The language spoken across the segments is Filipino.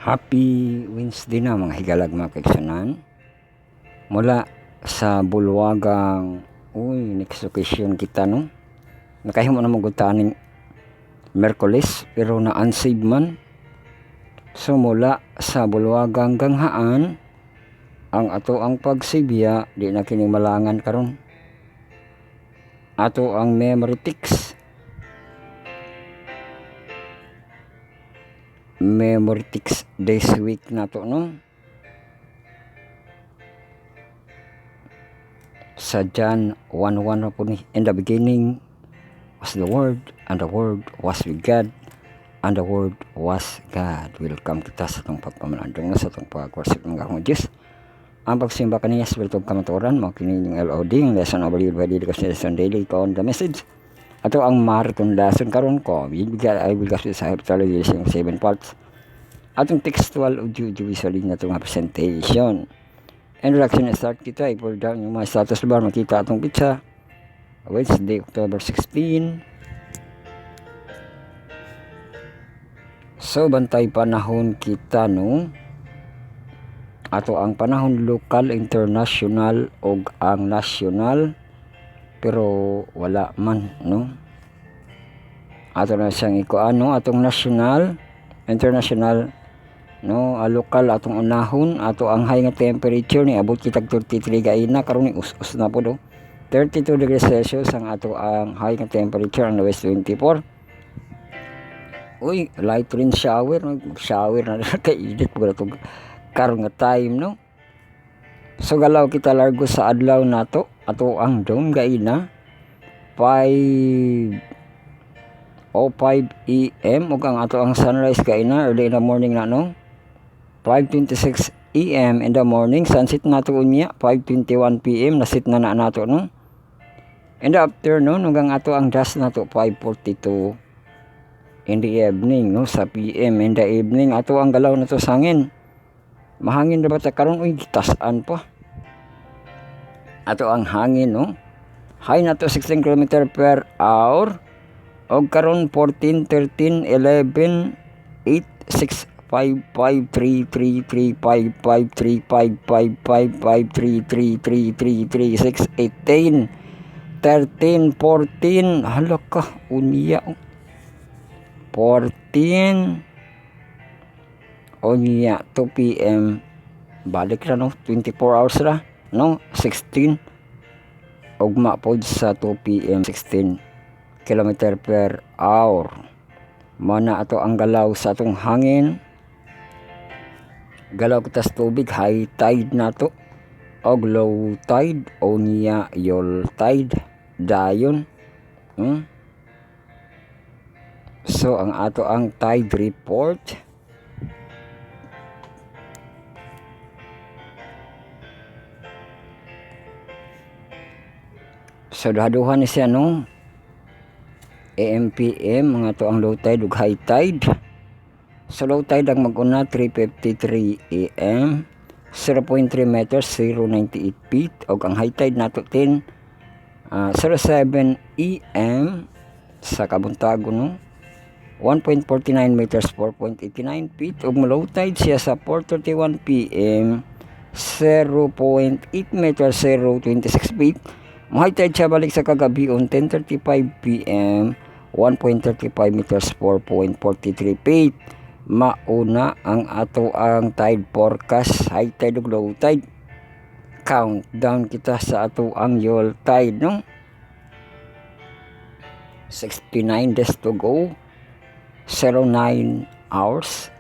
Happy Wednesday na mga higalag mga kaigsunan. Mula sa bulwagang next occasion kita no. Nakahimo na magutaning Merkulis pero na unsave man. So mula sa bulwagang ganghaan ang ato ang pagsibya di na kini malangan karon. Ato ang memory ticks this week na to no. Sa John 1:1 na po ni, in the beginning was the Word, and the Word was with God, and the Word was God. Welcome kita sa itong pagpamalandong na sa itong pag-worship ng akong Diyos. Ang pagsimba kaniya sa Spirit of Kamaturan, mga kininyong LOD, yung lesson overview by Dedication Lesson Daily ko on the message. Ato ang marathon lesson karon ko, I will kasi sa Hertology yung 7 parts. Atong textual audio-visually na itong presentation. Introduction start kita, i-pull down yung mga status bar, makita atong pizza. Wednesday, October 16. So, bantay panahon kita no. Ato ang panahon lokal, international, o ang national. Pero wala man no. Ato na siyang ikuan no, atong national, international, no, lokal atong unahon. Ato ang high nga temperature ni abot kitag 33 gaina karon ni us-us na po do. 32 degrees Celsius ang ato ang high nga temperature, ang lowest 24. Light rain shower, mag-shower na kay edit po ito karon nga time no. So galaw kita largo sa adlaw nato. Ato ang dawn gaina 5:05 AM ug ang ato ang sunrise gaina early in the morning na no. 5:26 AM in the morning. Sunset nato unya 5:21 PM nasit na nato no. In the afternoon ug ang ato ang dusk nato 5:42 in the evening no. Sa PM in the evening ato ang galaw nato sa hangin. Mahangin na ba ta karon? Gitasan pa ato ang hangin no. High nato 16 km per hour og karon 14, 13, 11, 8, 6, 5, 5, 3, 3, 3, 5, 5, 3, 5, 5, 5, 5, 3, 3, 3, 3, 3, 6, 18, 13, 14. Hala ka, unya 14 unya 2 PM balik ra no, 24 hours ra no. 16 ugma pod sa 2 PM 16 km per hour. Mana ato ang galaw sa atong hangin. Galaw kita sa tubig, high tide nato og low tide o niya yol tide dayon. So ang ato ang tide report. So dahaduhan ni siya no. AM PM mga to ang low tide ug high tide. So low tide ang mag-una 3:53 AM, 0.3 meters, 0.98 feet ug ang high tide nato 07 AM sa kabuntagon no. 1.49 meters, 4.89 feet ug low tide siya sa 4:31 PM, 0.8 meters, 0.26 feet. High tide siya balik sa kagabi on 10:35 PM, 1.35 meters, 4.43 feet. Mauna ang ato ang tide forecast, high tide ug low tide. Countdown kita sa ato ang yol tide no. 69 days to go, 09 hours,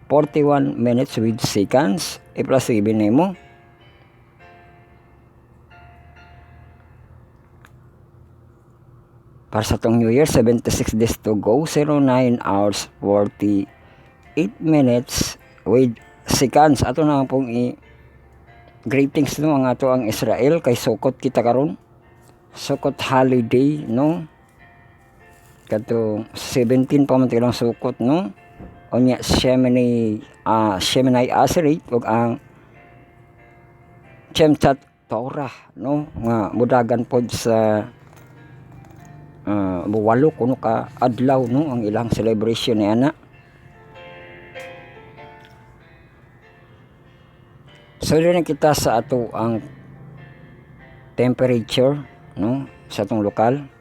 41 minutes with seconds. I-plus 7 mo. Para sa itong New Year, 76 days to go, 09 hours, 48 minutes with seconds. Ato na pong greetings no, ang ato ang Israel kay Sukkot kita karon. Sukkot holiday no. Kato 17 pa man tilang Sukkot no. Onya Shemini Aseret ug ang Chemchat Torah no, nga mudagan pod sa walo kuno ka adlaw no ang ilang celebration ni ana. So rin kita sa ato ang temperature, no, sa atong lokal.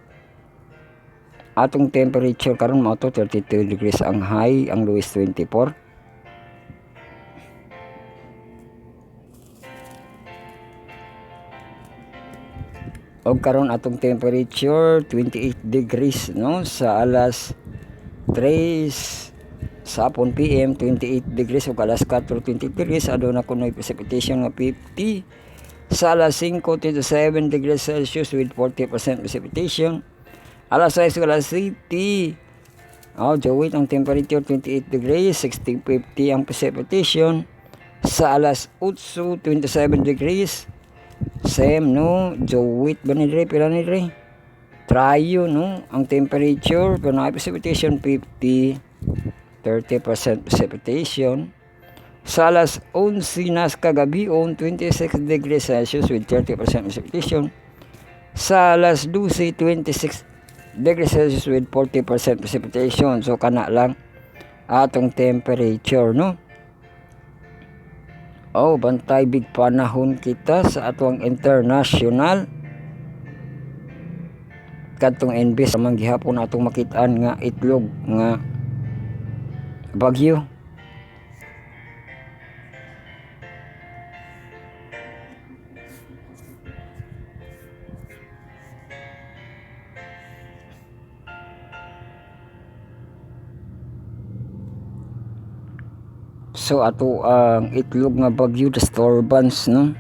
Atong temperature karon mao to 32 degrees ang high, ang lowest 24. Og karon atong temperature 28 degrees, no, sa alas 3 sa hapon PM 28 degrees ug alas 4:20 degrees aduna kunoy precipitation nga 50. Sa alas 5:27 degrees Celsius with 40% precipitation. Alas 6 alas 7 Jowit ang temperature 28 degrees 60-50 ang precipitation. Sa alas 8 27 degrees same, no, Jowit ba ni Dre, pila ni Dre, trayo, no, ang temperature pero na precipitation 50, 30% precipitation. Sa alas 11 nas kagabi 26 degrees Celsius with 30% precipitation. Sa alas 12 26 degrees Celsius with 40% precipitation. So kana lang atong temperature, no. Bantay big panahon kita sa atong international kadtong NBS man gihapon atong makit-an nga itlog nga bagyo. So ato ang itlog nga bagyo disturbance, no.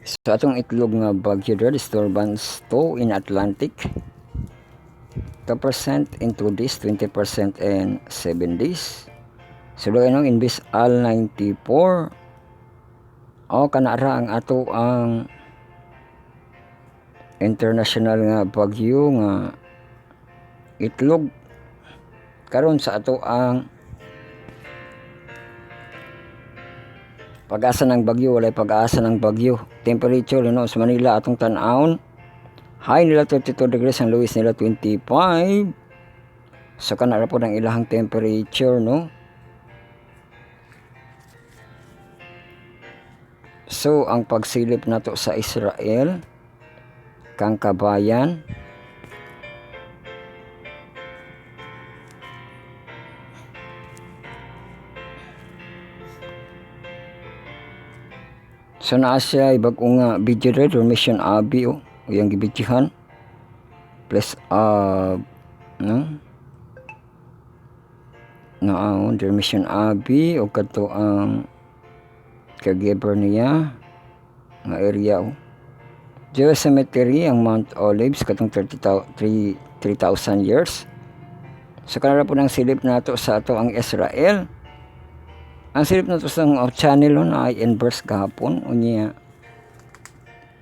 So atong itlog nga bagyo disturbance to in Atlantic 10% in 2 days, 20% in 7 days. So doon inbis al 94 kanara ang ato ang international nga bagyo nga itlog karon sa ato ang pag-asa ng bagyo. Walay pag-asa ng bagyo. Temperature, no, sa Manila atong tan-awon, high nila 32 degrees, ang lowest nila 25. So kanara po ng ilahang temperature, no. So ang pagsilip nato sa Israel kang kabayan, so naa siya ibag-o nga video red or mission abi yung gibidyohan plus no der mission abi o kadto ang caregiver niya nga area Jewish cemetery ang Mount Olives katong 3,000 years. So kanara po ng silip nato sa ato ang Israel. Ang silip nato sa channel na ay inverse gahapon unya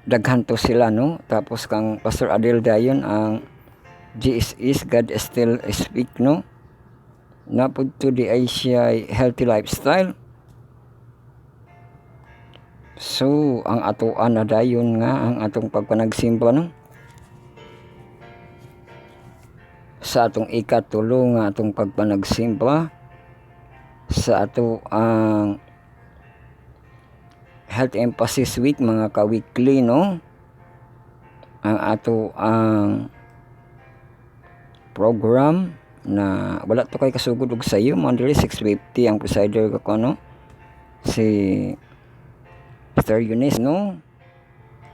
daghan to sila, no. Tapos kang Pastor Adel dayon ang GSS God Still Speak, no, napod to the Asia healthy lifestyle. So ang atoan na dayon nga ang atong pagpanagsimba, no, sa atong ikatulo nga atong pagpanagsimba sa ato ang Health Emphasis Week, mga ka-weekly, no, ang ato ang program na wala to kay kasugod og sayo Monday 6:50 ang presider ko, no, si Mr. Eunice, no,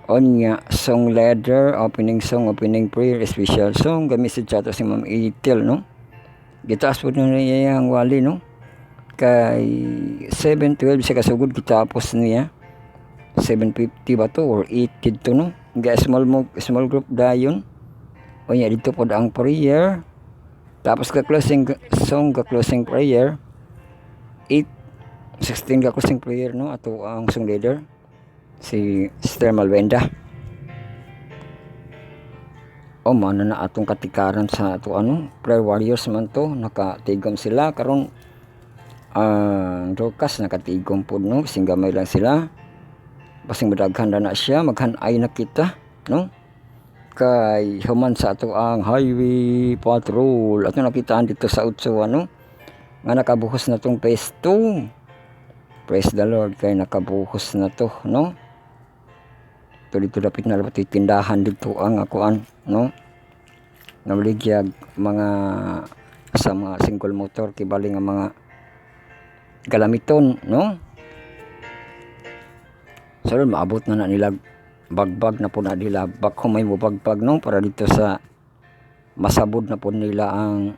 onya song leader, opening song, opening prayer, special song gamit sa chato si Ma'am Itil, no. Gitaas po na niya ang wali, no, kay 7:12 siya kasugod gitapos niya 7:50 ba to or 8 dito, no, ga small group dayon onya dito pod ang prayer tapos ka closing song, ka closing prayer 8:16 ka closing prayer, no, ato ang song leader si Sister Malwenda. Mana na atong katikaran sa ato prayer warriors man to, nakatigom sila karon ang Dorcas nakatigong po, no, kasing gamay lang sila, basing madaghan na siya, maghanay na kita, no, kay human sa ato ang highway patrol ato nakitaan dito sa Utsuwa, no, nga nakabuhos na tong phase 2. Praise the Lord, kay nakabuhos na to, no. To dito dapat na dapat tindahan dito ang akuan, no, nabligyag mga sa mga single motor kibali nga mga galamiton, no. So maabot na nila bagbag na po na nila bako may mubagbag, no, para dito sa masabod na po nila ang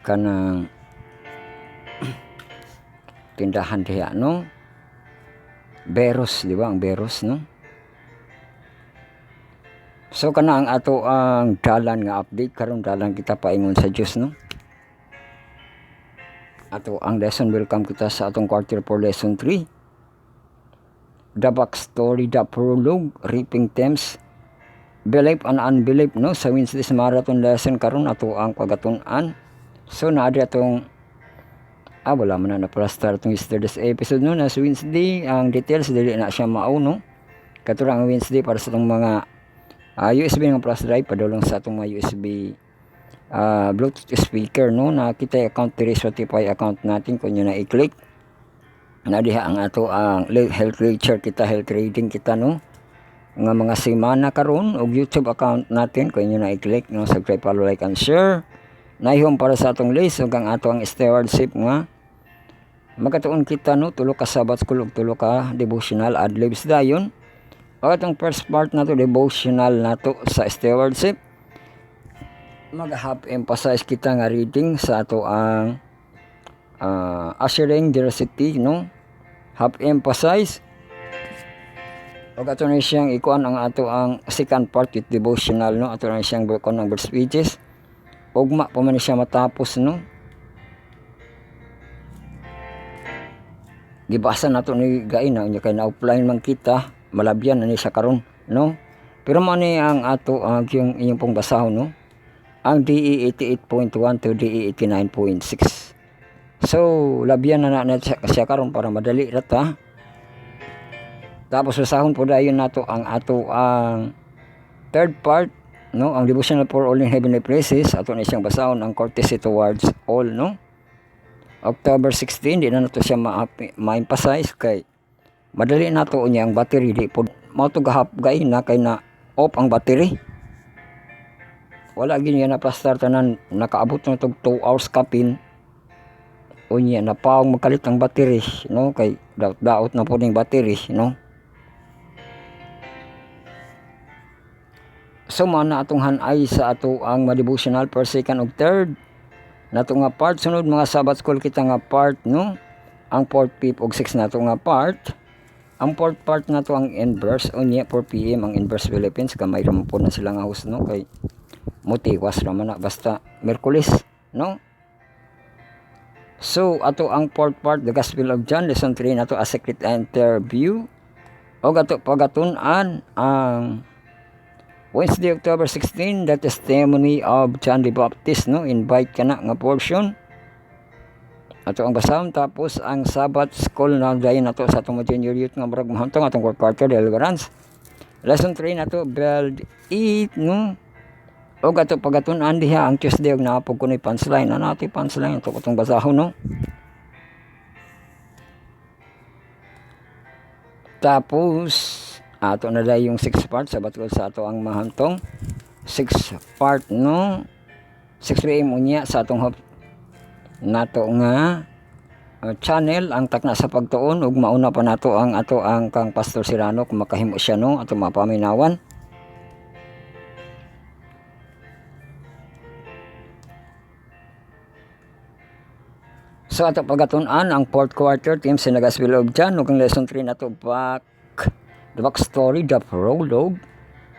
kanang tindahan diha, no. Beros, di ba ang Beros, no. So kana ang ato ang dalan nga update karon, dalan kita paingon sa Dios, no. Ato ang lesson, welcome kita sa atong quarter for lesson 3. The backstory, the prologue, reaping themes, belief and unbelief, no, sa Wednesday's marathon lesson karon ato ang pagatun-an. So naadi atong wala man na para start itong yesterday's episode, no, na sa Wednesday ang details dili na siya mao, no. Katura ang Wednesday para sa itong mga USB ng plus drive padulong sa itong mga USB Bluetooth speaker, no, na kita account diri Spotify account natin kung yun na i-click na diha ang ato ang health reacher kita, health reading kita, no, nga mga semana karon og YouTube account natin kung yun na i-click, no, subscribe, follow, like and share. Nahihom para sa atong list ug ang ato ang stewardship nga magkatuon kita, no, tulo ka Sabbath school ug tulo ka devotional adlibs dayon. O atong first part nato devotional nato sa stewardship, mag-half emphasize kita nga reading sa ato ang ushering diversity, no, half emphasize. O ato na siyang ikuan ang ato ang second part with devotional, no, ato na siyang bukuan ng verse pages. Ugma pa man siya matapos, no. Gibasa nato ni gaina unya kay na offline man kita, malabyan na ni siya karon, no. Pero mo ni ang ato yung inyong pong basahon, no, ang DE 88.1 to DE 89.6. So labyan na siya karon para madali ra ta. Tapos basahon po dayon nato ang ato ang third part, no, ang devotional for all in heavenly places. Ato na siyang basahon ang courtesy towards all, no. October 16 di na nato siya ma-emphasize kay madali nato unya ang battery di po mao to gahap gain na kay na off ang battery. Wala gini na pa-start tanan, nakaabot na tog 2 hours kapin. Unya na paong magkalit ang battery, no, kay daot na po ning battery, no. So mana atong hanay sa ato ang devotional per second ug third nato nga part. Sunod mga Sabbath school kita nga part, no, ang 4th, 5th ug 6th nato nga part. Ang 4th part nato ang inverse unya 4 PM ang inverse Philippines, kamay ra po na sila nga host, no, kay mutiwas ra man na basta Miyerkules, no. So ato ang 4th part the Gospel of John lesson 3 nato a secret interview. O ato pagatun-an ang Wednesday, October 16, the testimony of John the Baptist, no, invite ka na nga portion. Ato ang basahon tapos ang Sabbath school na dayon nato sa atong junior youth nga murag mahantong atong quarter deliverance. Lesson 3 nato build it, no. O ato pagatun-an diha ang Tuesday og naapog kunoy punchline na nato punchline ato atong basahon, no. Tapos ato na dahil yung 6 part sa batul sa ato ang mahantong 6 part, no. 6 PM unya sa atong nato nga channel ang takna sa pagtuon ug mauna pa nato ang ato ang kang Pastor Serrano kung makahimo siya, no, ato mapaminawan. So ato pagatun-an ang 4th quarter team sa Gospel of John ug ang lesson 3 nato the backstory, the prologue.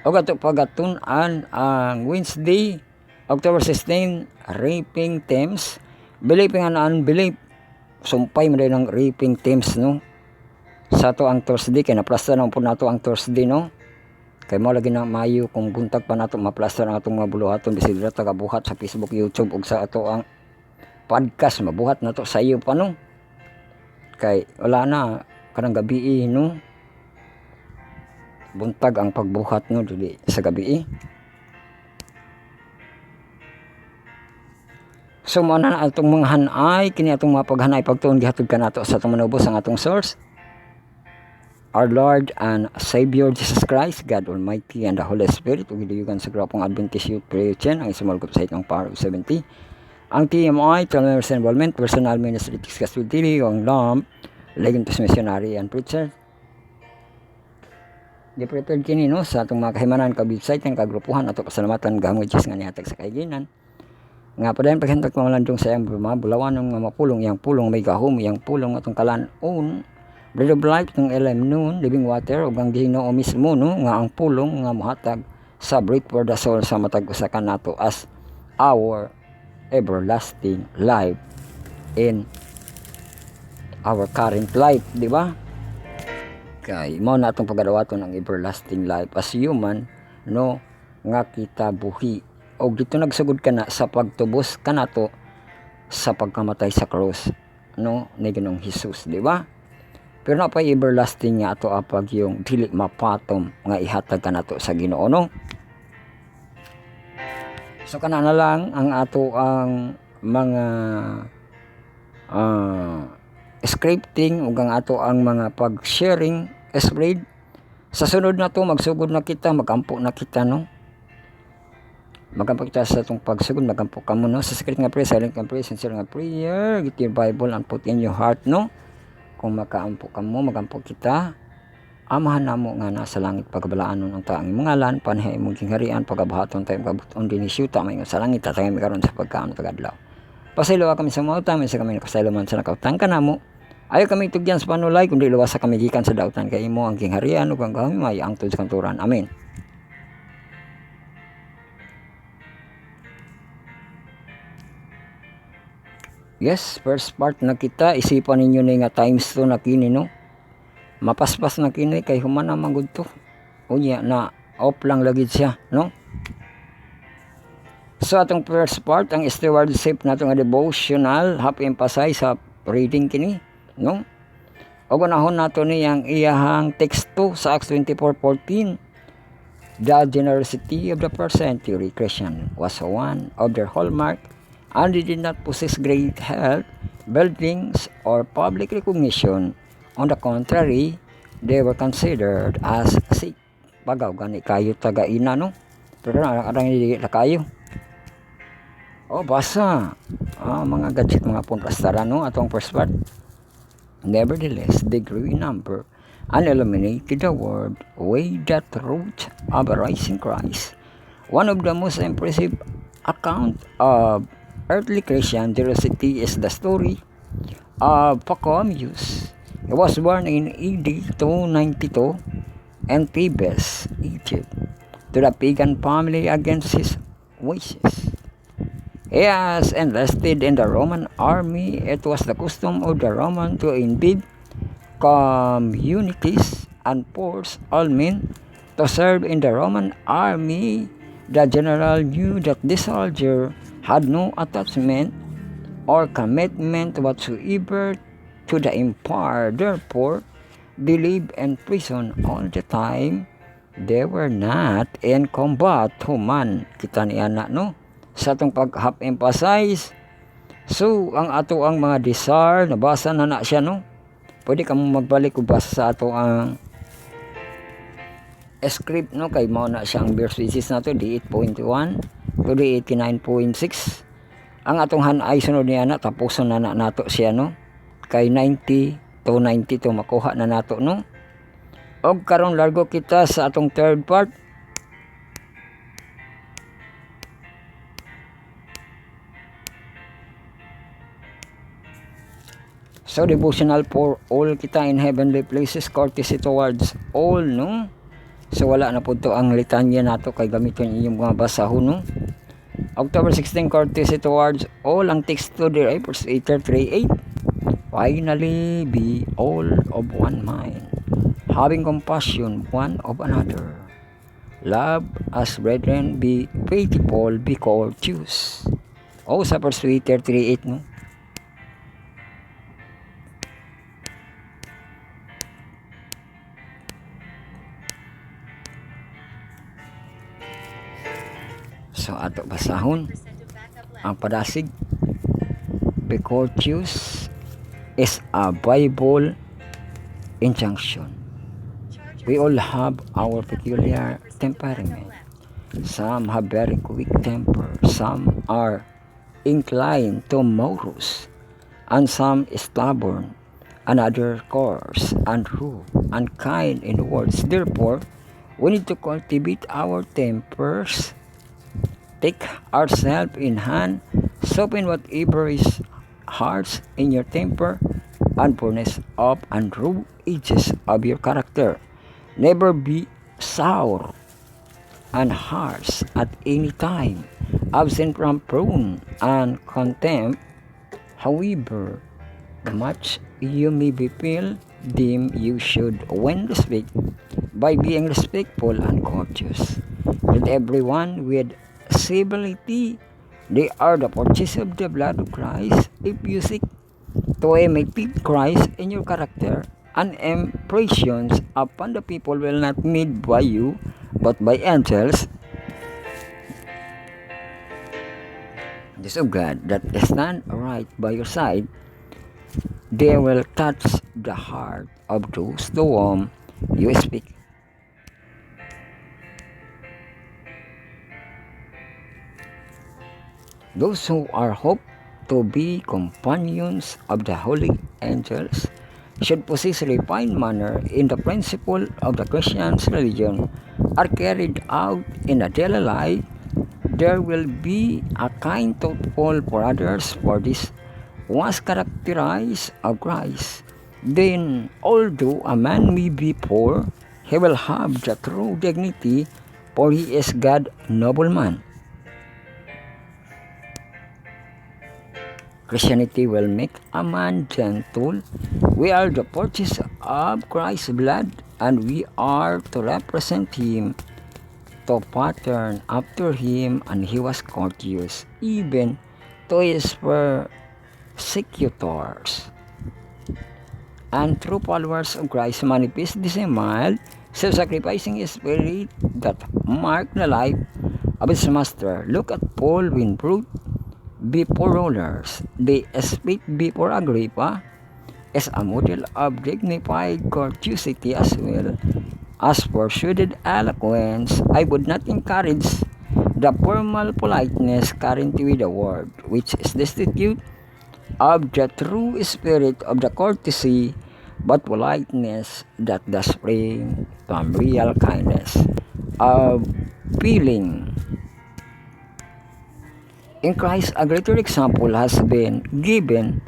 O ato pagatun-an ang Wednesday, October 16, reaping themes, believing and unbelief. Sumpay man ng reaping themes, no. Sa ato ang Thursday kay naplasta na po nato ang Thursday, no. Kay mo lagi na mayo kung buntag pa nato maplasta na atong mga buluhaton bisidra tagabuhat sa Facebook, YouTube ug sa ato ang podcast mabuhat na to sa iyo pa no. Kay wala na kanang gabi no. Buntag ang pagbuhat no dili sa gabi. So mao na atong mga hanay kini atong mga paghanay pagtuon gihatod kanato sa atong manubos ang atong source. Our Lord and Savior Jesus Christ, God Almighty and the Holy Spirit, ug giduyugan sa grupong Adventist Youth Prayer Chain ang isumulgop sa itong Power of 70. Ang TMI, 12 Members Involvement, Personal Ministry Discuss with Dili, ang LAMP, Legatus Missionary and Preacher. Di-prepared kini no sa atong mga kahimanan ka-website ang kagrupuhan ato pasalamatan gahangod Diyos nga nihatag sa kahiginan. Nga pa dayon paghentak mamalandong sa iyang bulawan nga mapulong iyang pulong may gahom iyang pulong atong kalan-on. Bread of life ng LM noon, living water ug ang Ginoo mismo no nga ang pulong nga mohatag sa breath for the soul sa matag usa ka nato as our everlasting life in our current life, di ba? Kay mao na atong pagadawaton ang everlasting life as human no nga kita buhi og dito nagsugod kana sa pagtubos kanato sa pagkamatay sa cross no ni Ginoong Hesus, di ba? Pero na pa everlasting nga ato apag yung dili mapatom nga ihatag kanato sa Ginoo no. So kana na lang ang ato ang mga scripting ug ang ato ang mga pag-sharing spread. Sa sunod na to magsugod na kita, magampo na kita no. Magampo kita sa itong pagsugod, magampo ka mo no sa secret nga prayer, silent nga prayer, sincere nga prayer, get your Bible and put in your heart no. Kung makaampo ka mo, magampo kita. Amahan na mo nga nasa langit pagkabalaanon ang taang ngalan, panhay mong kingharian, pagabahaton tayo kabuton din isyuta, may sa langit, tatangay may karoon sa pagkaon tagadlaw. Pasaylo kami sa mga utang, may sa kami napasaylo man sa nakautang ka na mo. Ayaw kami tugyan sa panulay, kundi luwas sa kami gikan sa dautan kay mo ang kingharian, ug ang gamay ang tud sa kanturan. Amen. Yes, first part na kita, isipan ninyo na nga times 2 na kini no. Mapaspas na kini kay humana manggod to. Unya na off lang lagi siya, no? So atong first part ang stewardship nato nga devotional, half emphasize sa reading kini, no? Og unahon nato ni ang iyahang teksto sa Acts 24:14. The generosity of the first century Christian was one of their hallmark, and they did not possess great health, buildings, or public recognition. On the contrary, they were considered as sick. Bagaw gani kayo taga-ina no? Pero arang hindi na kayo. O basa. Mga gadget, mga punrastara no? Atong first part. Nevertheless, they grew in number and illuminated the world with the truth of a rising Christ. One of the most impressive account of earthly Christian generosity is the story of Pachomius. He was born in AD 292 in Thebes, Egypt, to the pagan family against his wishes. He was enlisted in the Roman army. It was the custom of the Roman to invade communities and force all men to serve in the Roman army. The general knew that this soldier had no attachment or commitment whatsoever to the empire. Therefore, they lived in prison all the time. They were not in combat. Human, kita niya na no? Sa itong pag-half emphasize. So, ang ato ang mga desire, nabasa na na siya no? Pwede ka mong magbalik o basa sa ato ang script no? Kay mao na siya ang verse basis na to, D8.1 to D89.6. Ang atong hanay sunod niya na, tapuson na nato siya no? Kay 90 to 92 makuha na nato no. Og karon largo kita sa atong third part. So devotional for all kita in heavenly places, courtesy towards all no. So wala na pud to ang litanya nato kay gamiton inyong mga basahon no. October 16, courtesy towards all, ang text to derive 1 Peter 3:8. Finally, be all of one mind, having compassion one of another. Love as brethren, be faithful, be courteous. O sa 1 Peter 3:8 no. So ato basahon ang padasig. Precocious is a Bible injunction. We all have our peculiar temperament. Some have very quick temper, some are inclined to morose, and some stubborn, and other coarse and rude and kind in words. Therefore, we need to cultivate our tempers, take ourselves in hand, soften whatever is harsh in your temper, and furnace up and rude edges of your character. Never be sour and harsh at any time, absent from prone and contempt. However much you may be feel them, you should win respect by being respectful and courteous. With everyone with civility, they are the purchase of the blood of Christ. If you seek to imitate Christ in your character, and impressions upon the people will not made by you, but by angels, this of God that stand right by your side. They will touch the heart of those to whom you speak. Those who are hoped to be companions of the holy angels should possess refined manner in the principle of the Christian religion are carried out in a daily life. There will be a kind thoughtful for others, for this was characterized of Christ. Then, although a man may be poor, he will have the true dignity, for he is God's nobleman. Christianity will make a man gentle. We are the purchase of Christ's blood, and we are to represent him, to pattern after him, and he was courteous, even to his persecutors. And true followers of Christ manifest this mild, self-sacrificing spirit that marked the life of his master. Look at Paul when brought before rulers. They speak before Agrippa as a model of dignified courtesy as well as persuaded eloquence. I would not encourage the formal politeness current with the world, which is destitute of the true spirit of the courtesy, but politeness that does spring from real kindness of feeling. In Christ, a greater example has been given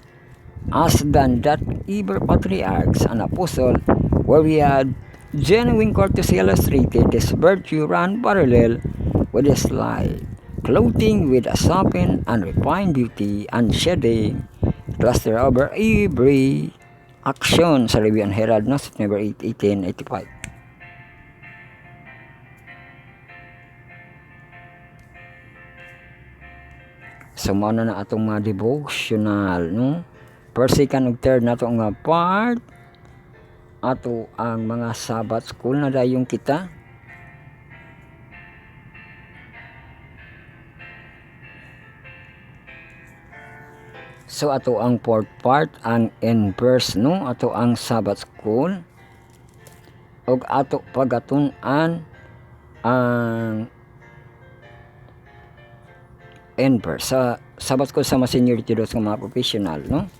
us than that either patriarchs and apostles, where we had genuine courtesy illustrated. This virtue ran parallel with his life, clothing with a softened and refined beauty, and shedding cluster over every action. Sa Review and Herald, no? September 8, 1885. So, muna na atong mga devotional, no? First, second, ug third na ito nga part. Ato ang mga Sabbath school na dayong kita. So, ato ang fourth part, ang in-verse, no? Ato ang Sabbath school. Og ato pagatunan ang in-verse. Sa Sabbath school sa mga seniority dos ng mga professional, no?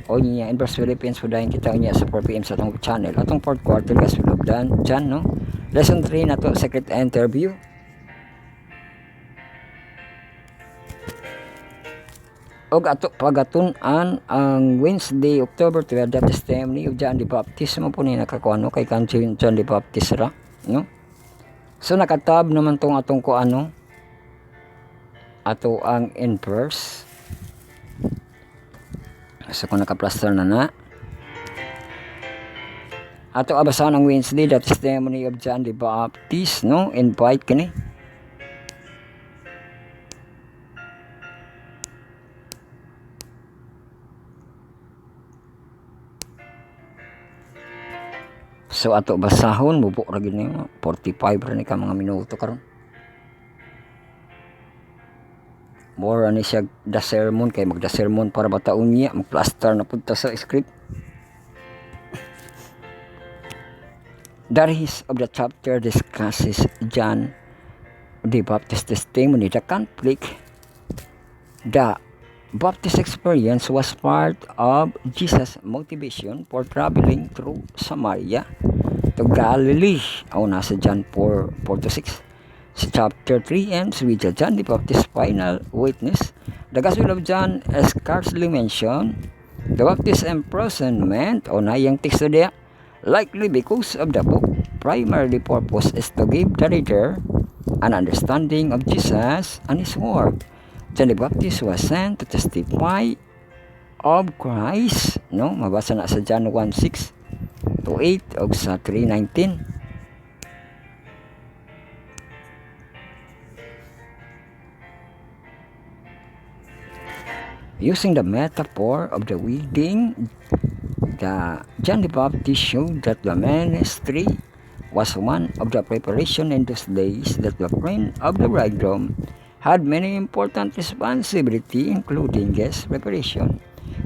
O niya, in-verse Philippines, hudahin kita niya sa 4 PM sa atong channel. Atong fourth quarter, guys, dyan, no? Lesson 3 na to, secret interview. Og ato pagatunan ang Wednesday, October 12, that is testimony of John the Baptist. Mo po ni nakakuano kay John the Baptist ra, no? So nakatab naman tong atong kuano, ato ang in-verse. So kung naka-plaster na ato abasahan ang Wednesday, that testimony of John the Baptist, no? Invite kini. So ato basahon, bubo ra gini, 45 ra ni ka mga minuto karon. more ani siya the sermon kay magda sermon para bataon niya magplaster na punta sa script. The rest of the chapter discusses John the Baptist testimony, the conflict. The Baptist experience was part of Jesus' motivation for traveling through Samaria to Galilee. Nasa John 4:4-6. Sa chapter 3 ends with John the Baptist's final witness. The Gospel of John is scarcely mentioned. The Baptist imprisonment, yung teksto diya, likely because of the book primary purpose is to give the reader an understanding of Jesus and His work. John the Baptist was sent to testify of Christ. Mabasa na sa John 1:6-8 o sa 3:19. Using the metaphor of the wedding, John the Baptist showed that the ministry was one of the preparation in those days, that the friend of the bridegroom had many important responsibility, including guest preparation,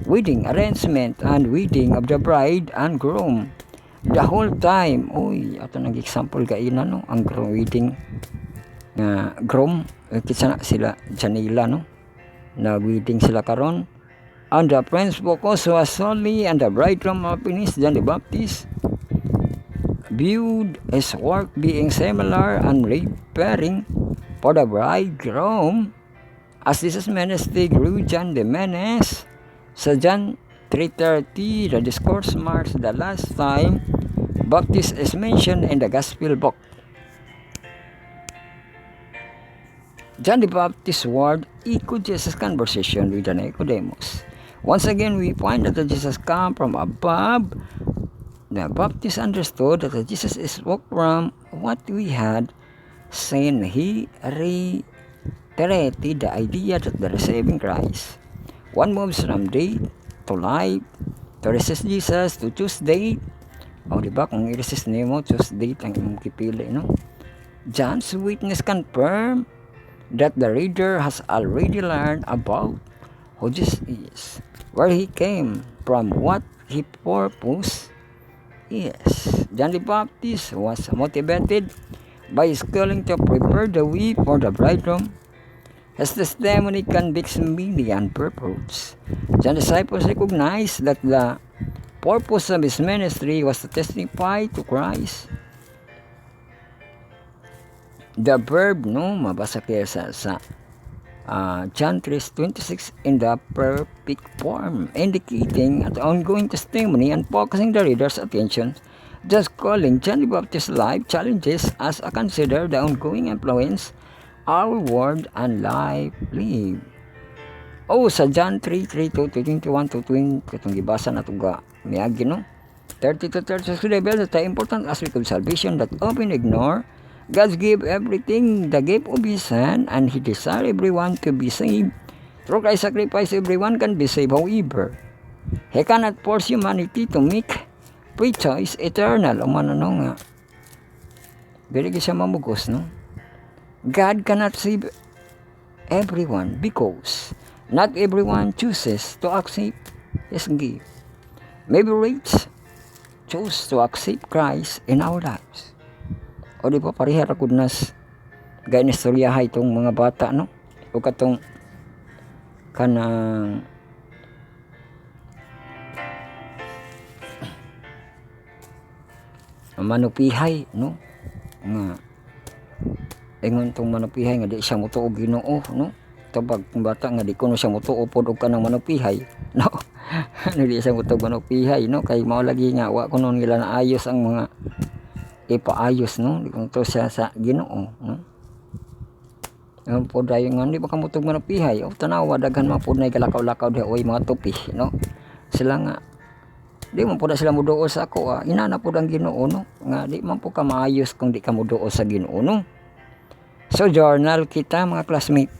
wedding arrangement, and wedding of the bride and groom. The whole time, ato nag example kaina ang wedding nga groom, kitsa na sila Janila na wedding sila karon. And the friend's focus was solely on the bridegroom happiness. John the Baptist viewed his work being similar and preparing for the bridegroom. As Jesus' ministry grew, John diminished. Sa John 3:30, the discourse marks the last time Baptist is mentioned in the Gospel book. John the Baptist's word echoed Jesus' conversation with Nicodemus. Once again, we find that Jesus came from above. The Baptist understood that Jesus spoke from what we had seen. He reiterated the idea that the receiving Christ, one moves from death to life. To resist Jesus, to choose death. Diba? Kung i-resist niyo mo, choose death ang imong kipili, John's witness confirmed that the reader has already learned about who Jesus is, where He came from, what He purposed. Yes, John the Baptist was motivated by his calling to prepare the way for the bridegroom. His testimony convicts me beyond purpose. John's disciples recognized that the purpose of his ministry was to testify to Christ. The verb, mabasa kaya sa John 3:26 in the perfect form, indicating an ongoing testimony and focusing the reader's attention. Just calling John the Baptist's life challenges us to consider the ongoing influence our word and life live. Sa John 3:21-20, itong gibasa na ito miagi, 30-36 reveals the important aspect of salvation that often ignore. God gave everything, the gift of His Son, and He desired everyone to be saved. Through Christ's sacrifice, everyone can be saved. However, He cannot force humanity to make free choice eternal. Nga. Dili siya mamugos, God cannot save everyone because not everyone chooses to accept His gift. Maybe rich choose to accept Christ in our lives. Di ba pareha ra gud nas gayna istoryahay itong mga bata o katong kanang manupihay nga ingon tong manupihay nga di siya motuo Ginoo tabag ng bata nga di kuno siya motuo pod og kanang manupihay di siya motuo manupihay kay mao lagi nga wa kuno nila naayos ang mga ipaayos di kung to siya sa Ginoo ang po dayon nga di ba kamutog manupihay tanawa daghan mga pod nay kalakaw-lakaw oy mga tupi sila nga di man po sila muduo sa ako inana po ang Ginoo nga di man po ka maayos kung di ka muduo sa Ginoo So journal kita mga classmate.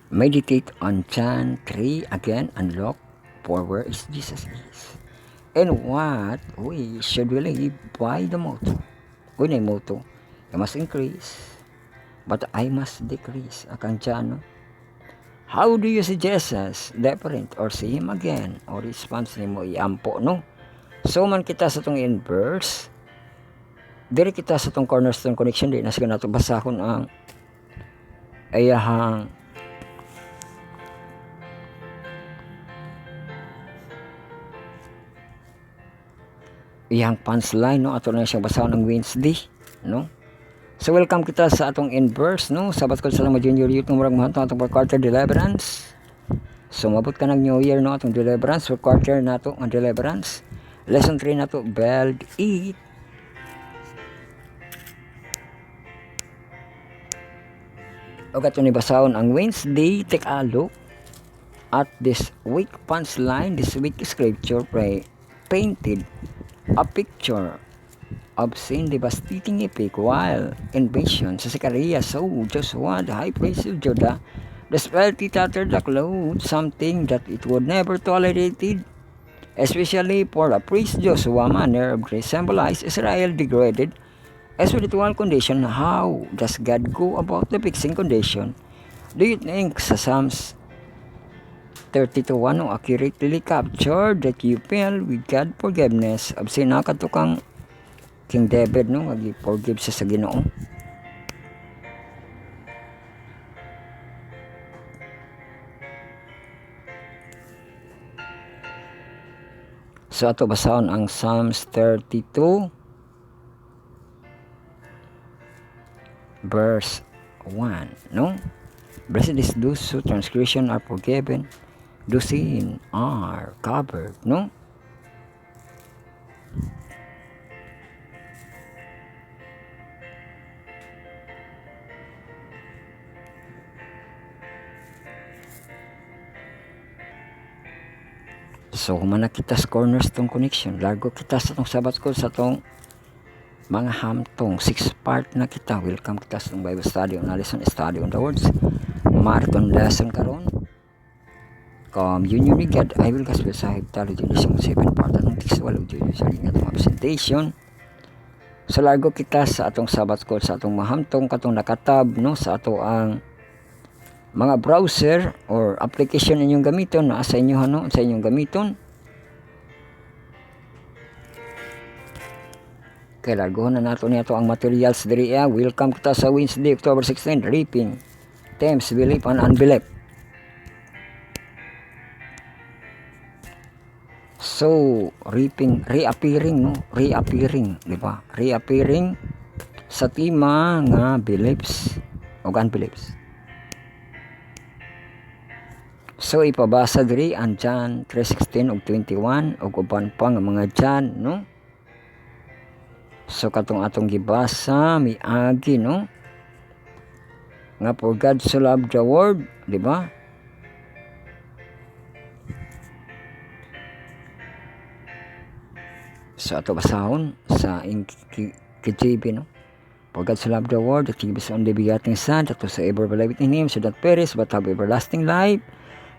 Meditate on John 3 again and look for where Jesus is. and what we should believe by the motto. When I motto, I must increase, but I must decrease. Akang dyan, no? How do you see Jesus different or see Him again? Or response ni mo iampo, no? So man kita sa itong inverse, diri kita sa itong cornerstone connection, di na sige nato basahon ang ayahang iyang punchline, no? Ato na siyang basahon ng Wednesday, no? So welcome kita sa atong inverse, no? Sabat ko sa mga junior youth ng murag mahantong atong per quarter deliverance. So mabot ka ng New Year, no? Atong deliverance per quarter nato ang deliverance. Lesson 3 nato, build it. O ato ni basahon ang Wednesday, take a look at this week punchline, this week scripture painted a picture of sin devastating epic while in vision sa Zechariah saw Joshua the high priest of Judah desperately tattered the clothes, something that it would never tolerated, especially for a priest Joshua. Manner of grace symbolized Israel degraded as spiritual condition. How does God go about the fixing condition? Do you think sa Psalms 32:1 accurately captured that you feel with God forgiveness of sin? Nakatukang King David, no, mag-forgive siya sa Ginoo. So ato basahon ang Psalms 32 verse 1, no? Blessed is those whose transgression are forgiven, those sin are covered, no? So humana kita sa cornerstone connection, largo kita sa tong sabat ko sa tong mga hamtong 6-part na kita. Welcome kita sa tong Bible study on lesson study on the words marathon lesson karon. Communion with God, I will gospel sahib talo dyan isang 7-part ng textual audio sa ring atong presentation. So largo kita sa atong sabat ko sa atong mahamtong katong nakatab, no, sa ato ang mga browser or application inyong gamiton na sa inyo, no, sa inyong gamiton. Kay largohon na nato niya ang materials diri. Welcome kita sa Wednesday, October 16, reaping themes, belief and unbelief. So reappearing, no, reappearing, di ba? Reappearing sa tema nga beliefs o unbeliefs. So ipabasa diri ang John 3:16 ug 21 ug uban pa nga mga John, no? So katong atong gibasa miagi, no? Nga for God so loved the world, di ba? So ato basahon sa KJV, no? For God so loved the world that He gave His only begotten Son, that whosoever believeth in Him should not perish but have everlasting life.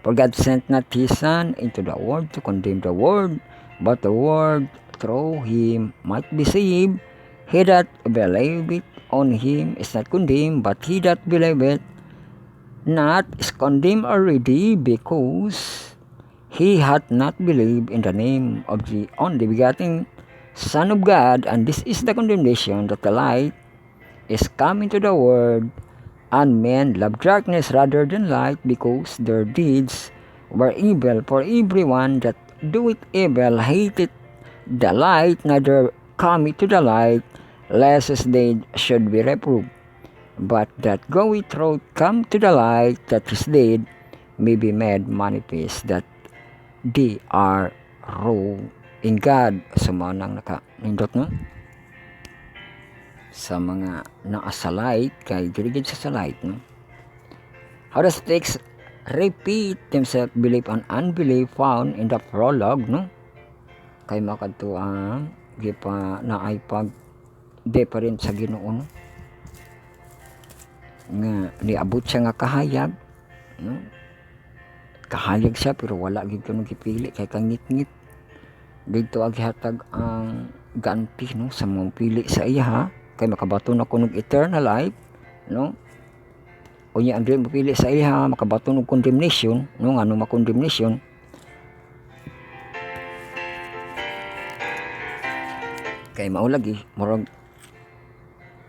For God sent not His Son into the world to condemn the world, but the world through Him might be saved. He that believeth on Him is not condemned, but he that believeth not is condemned already, because he hath not believed in the name of the only begotten Son of God. And this is the condemnation, that the light is come into the world, and men love darkness rather than light, because their deeds were evil. For everyone that doeth evil hateth the light, neither cometh to the light, lest his deed should be reproved. But that goeth through come to the light, that his deed may be made manifest, that they are wrong in God. So manang naka-nindot, no? Sa mga naa sa light, kay dirigid sa light, no? How does text repeat themselves, belief and unbelief, found in the prologue, no? Kay makadtuang gipa naay pag different sa Ginoo, no? Nga niabot siya nga kahayag, no? Kahayag siya pero wala gid kuno gipili kay kangit-ngit dito aghatag ang ganti no sa mga pili sa iya ha, kay makabaton na kunog eternal life no, unya ang dili mapili sa iya makabaton og condemnation no, ngano ma-condemnation kay mao lagi murag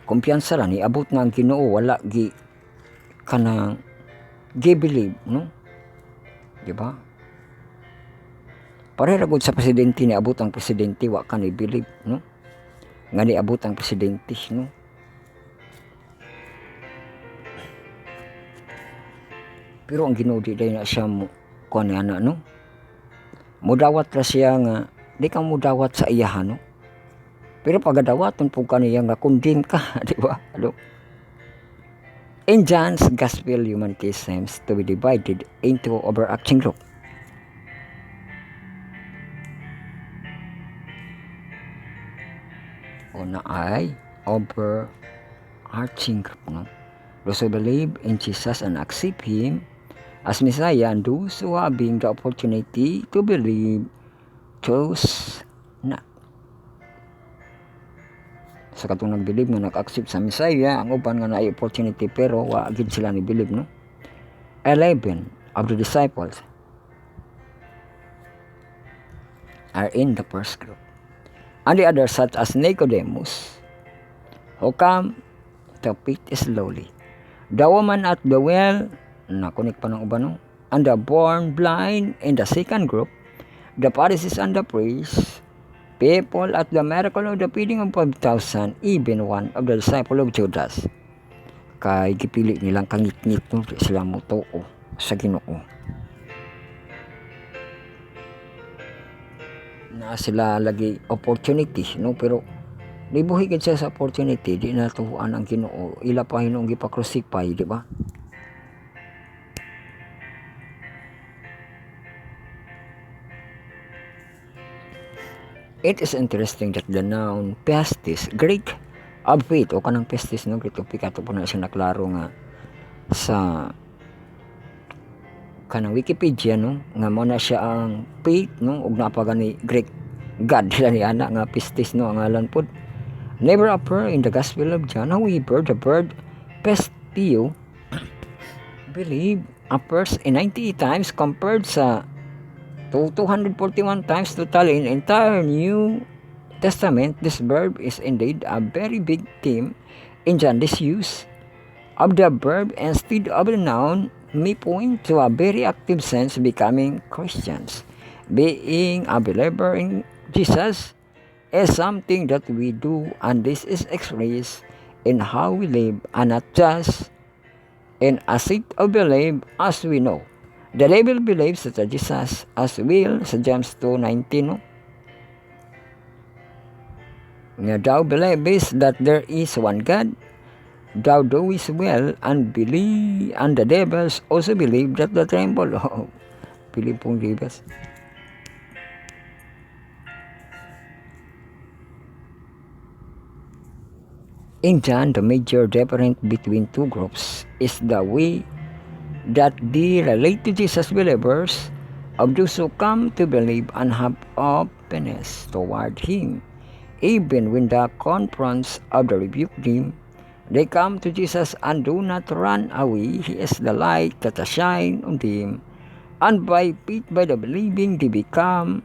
kumpiyansa ra ni abot na ang Ginoo, wala gi kanang gi believe no, di ba? Pareha gud sa presidente, ni abot ang presidente wa ka ni believe no, nga ni abot ang presidente no. Pero ang Ginoo di na siya mo kuan ana no, mudawat ra siya nga di ka mudawat sa iyahan no, pero pagadawaton po kaniya nga condemn ka di ba? Ano? In John's Gospel, humanity seems to be divided into overarching group. Una ay overarching group no? Those who believe in Jesus and accept Him as Messiah, and those who having the opportunity to believe chose not. Sa katong nag-believe nga nag-accept sa Messiah, ang uban nga naay opportunity pero wa gid sila ni believe no. 11 of the disciples are in the first group, and the others such as Nicodemus, who come to pit slowly, the woman at the well, nakunik pa ng uban no, and the born blind in the second group, the Pharisees and the priests, people at the miracle of the feeding of 5,000, even one of the disciples of Judas. Kay gipili nilang kangit-ngit no, sila mo tuo sa Ginoo. Na sila lagi opportunity no, pero libuhi gid siya sa opportunity, di natuan ang Ginoo, ila pa hinong gipa-crucify, di ba? It is interesting that the noun pestis, Greek of faith, o kanang pestis no, Greek of faith, ato po na siya naklaro nga sa kanang Wikipedia no, nga mo na siya ang faith no, ug napagani Greek God sila ni ana nga pestis no, ang ngalan pod never appear in the Gospel of John. However, the word pestio believe appears in 98 times compared sa 241 times total in entire New Testament. This verb is indeed a very big theme in John. This use of the verb instead of the noun may point to a very active sense becoming Christians. Being a believer in Jesus is something that we do, and this is expressed in how we live and not just in a state of belief as we know. The devil believes that Jesus as will sa James 2:19 no? Nga thou believest that there is one God, thou doest well, and believe, and the devils also believe that the tremble. Oh, believe pong devils. In John, the major difference between two groups is the way that they relate to Jesus believers, of those who come to believe and have openness toward Him. Even when the confronts of the rebuke them, they come to Jesus and do not run away. He is the light that shines on them, and by faith, by the believing, they become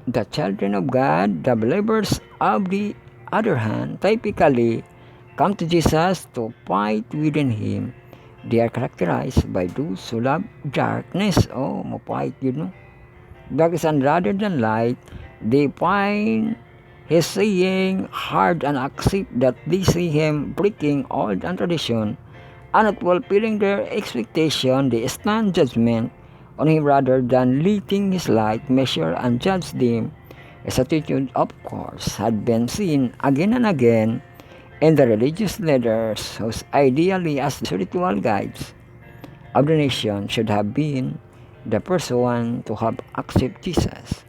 the children of God. The believers, of the other hand, typically come to Jesus to fight within Him. They are characterized by those who love darkness. Oh, mapait yun, no? Darkness, and rather than light, they find His saying hard and accept that they see Him breaking old and tradition and not fulfilling their expectation. They stand judgment on Him rather than letting His light measure and judge them. This attitude, of course, had been seen again and again in the religious leaders whose ideally as spiritual guides of the nation should have been the first one to have accepted Jesus.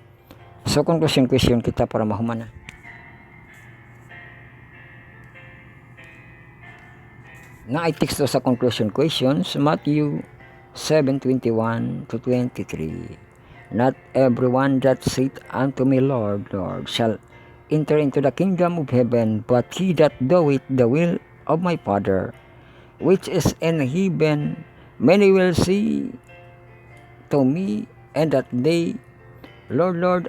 So conclusion question kita para mahuman na. Na ay teksto sa conclusion questions, Matthew 7:21 to 23. Not everyone that saith unto me, Lord, Lord, shall enter into the kingdom of heaven, but he that doeth the will of my Father, which is in heaven. Many will say to me and that day, Lord, Lord,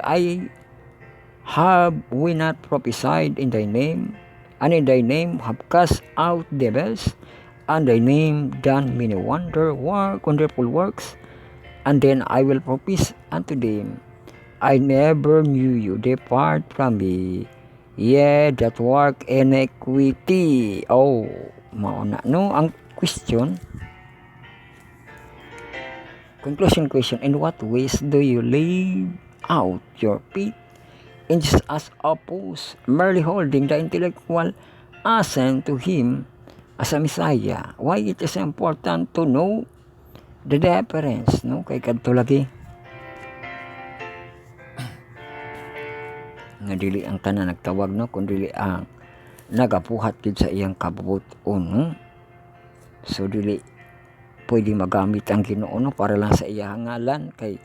have we not prophesied in thy name, and in thy name have cast out devils, and thy name done many wonderful works? And then I will prophesy unto them, I never knew you, depart from me, ye that work iniquity. Oh, mauna no ang question. Conclusion question, in what ways do you live out your faith in Jesus as opposed merely holding the intellectual assent to Him as a Messiah? Why it is important to know the difference, no? Kay kadto lagi nga dili ang tanan nagtawag, no, kundi ang nagapuhat gid sa iyang kabubuton, no? So dili pwede magamit ang Ginoo, no, para lang sa iyang ngalan, kay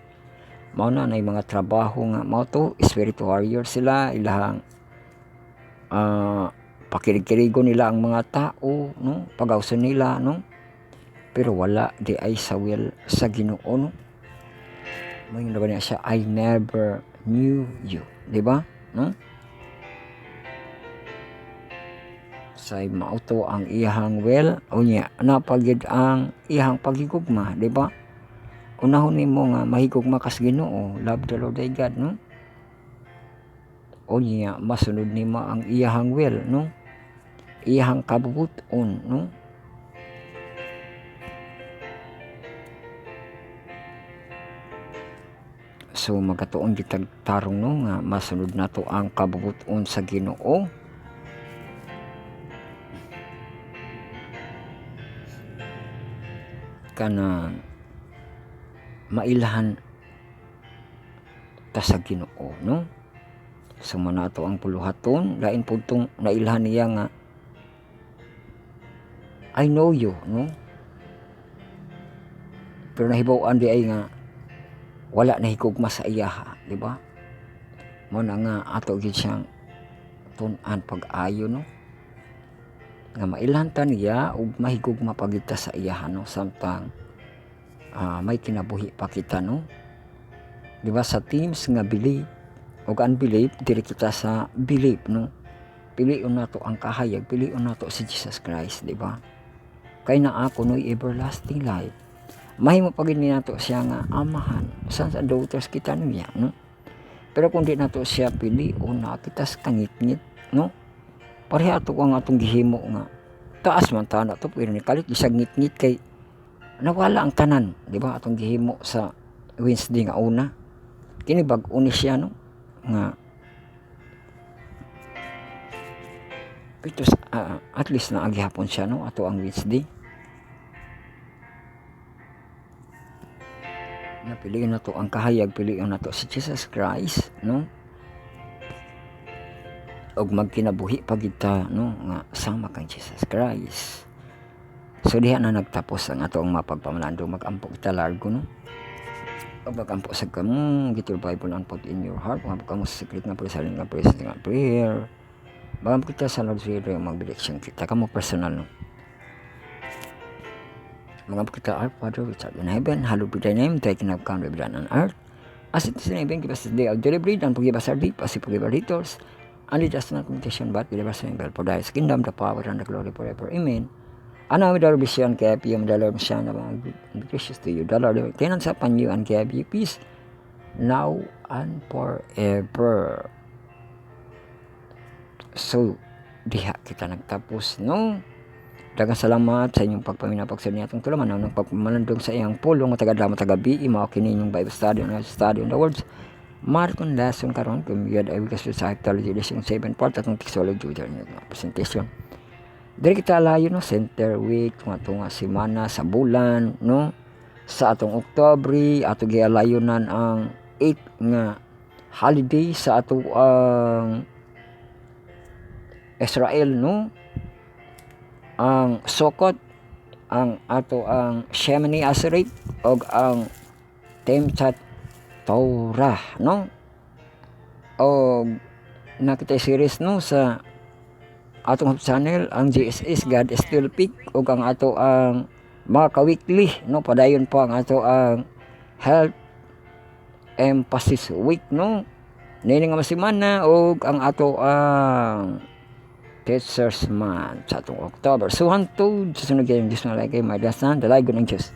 mao na nay mga trabaho nga mao to spirit warrior sila, ilahang pakirig-kirigo nila ang mga tao, no, pagawson nila, no, pero wala di ay sa will sa Ginoo, no. Mo yung niya siya, I never knew you, di ba, no? Say mauto ang iyang will, unya napagid ang iyang pagigugma, di ba? Unahon nimo nga mahigugma kas Ginoo, love the Lord thy God, no? Unya masunod nimo ang iyang will, no? Iyang kabubuton, no? So magatuon gitag tarong, no, nga masunod nato ang kabubuton sa Ginoo. Kana mailahan ta sa Ginoo, no? So manato ang puluhaton, lain pud tong nailahan niya nga I know you, no? Pero nahibaw-an di ay nga wala na higugma sa iya, di ba? Mo na nga ato gid siyang tun-an pag-ayo, no? Nga mailahan ta niya ug mahigugma pagid ta sa iya, no, samtang may kinabuhi pa kita, no? Di ba sa teams nga believe ug unbelief, diri kita sa believe, no? Pilion nato ang kahayag, pilion nato si Jesus Christ, di ba? Kay na ako no'y everlasting life. Mahimo pagid ni nato siya nga amahan. Sa daughters kita niya, no? Pero kung di nato siya pilion, na kita sa kangit-ngit, no? Pareha ato ang atong gihimo nga taas man ta na to, pero ni kalit isag ngit-ngit kay nawala ang tanan, di ba? Atong gihimo sa Wednesday nga una. Kini bag-o ni siya, no, nga pitos at least na agihapon siya, no, ato ang Wednesday. Napiliin na to ang kahayag, piliin na to si Jesus Christ, no? Og magkinabuhi pagid ta, no, nga sama kang Jesus Christ. So diha na nagtapos ang ato ang mapagpamalandong, magampo kita largo, no? Og magampo sa kamo, get your Bible and put in your heart, magampo kamo sa secret nga prayer, nga prayer. Magampo kita sa Lord's Prayer, magdireksyon kita kamo personal, no? Magampo kita, Our Father which art in heaven, hallowed be thy name, thy kingdom come, thy will be done on earth as it is in heaven. Give us this day our daily bread, and forgive us our debt as we forgive our debtors, and lead us not into temptation, but deliver us from evil. For thy is the kingdom, the power, and the glory forever. Amen. And now with our vision, kaya piyam the Lord Messiah, and be gracious to you. The Lord will tenants upon you, and give you peace, now and forever. So, diha kita nagtapos, no? Daghang salamat sa inyong pagpaminapagsud niya atong tulaman, ang pagpamalandong sa iyang pulong taga-dama taga-bi, mao kini inyong Bible study on the words Markon lesson karon kung yun ay wikas sa Theology lesson 7 part atong Theology presentation. Diri kita layo, no, center week tunga semana sa bulan, no, sa atong Oktubre ato gialayonan ang 8 nga holiday sa ato ang Israel, no, ang Sukkot, ang ato ang Shemini Aserit og ang Timchat Torah, no? O nakita series no sa atong channel ang GSS God Still Pick o ang ato ang mga ka-weekly no, padayon po ang ato ang health emphasis week no, nini nga masimana o ang ato ang Teachers Month sa atong October. So hantod sa sunod kayong Diyos na lagi may dasan, dalay ko ng Diyos.